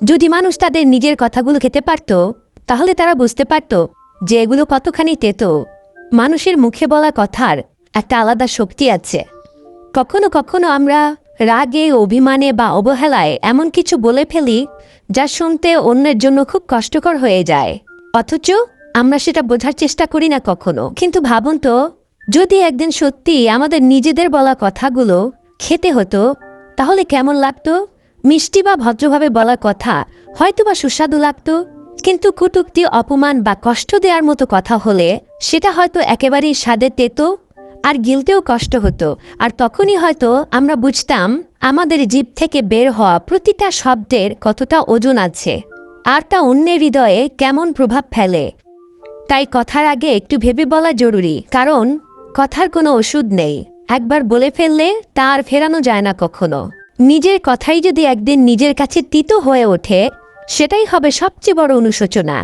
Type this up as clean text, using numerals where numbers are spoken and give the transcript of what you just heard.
যদি মানুষ তাদের নিজের কথাগুলো খেতে পারত, তাহলে তারা বুঝতে পারত যে এগুলো কতখানি তেতো। মানুষের মুখে বলা কথার একটা আলাদা শক্তি আছে। কখনো কখনো আমরা রাগে, অভিমানে বা অবহেলায় এমন কিছু বলে ফেলি যা শুনতে অন্যের জন্য খুব কষ্টকর হয়ে যায়, অথচ আমরা সেটা বোঝার চেষ্টা করি না কখনো। কিন্তু ভাবুন তো, যদি একদিন সত্যি আমাদের নিজেদের বলা কথাগুলো খেতে হতো, তাহলে কেমন লাগতো? মিষ্টি বা ভদ্রভাবে বলা কথা হয়তোবা সুস্বাদু লাগতো, কিন্তু কটূক্তি, অপমান বা কষ্ট দেওয়ার মতো কথা হলে সেটা হয়তো একেবারেই স্বাদে তেতো আর গিলতেও কষ্ট হতো। আর তখনই হয়তো আমরা বুঝতাম আমাদের জিভ থেকে বের হওয়া প্রতিটা শব্দের কতটা ওজন আছে, আর তা অন্যের হৃদয়ে কেমন প্রভাব ফেলে। তাই কথার আগে একটু ভেবে বলা জরুরি, কারণ কথার কোনো ওষুধ নেই। একবার বলে ফেললে তা আর ফেরানো যায় না কখনো। নিজের কথাই যদি একদিন নিজের কাছে তিতো হয়ে ওঠে, সেটাই হবে সবচেয়ে বড় অনুশোচনা।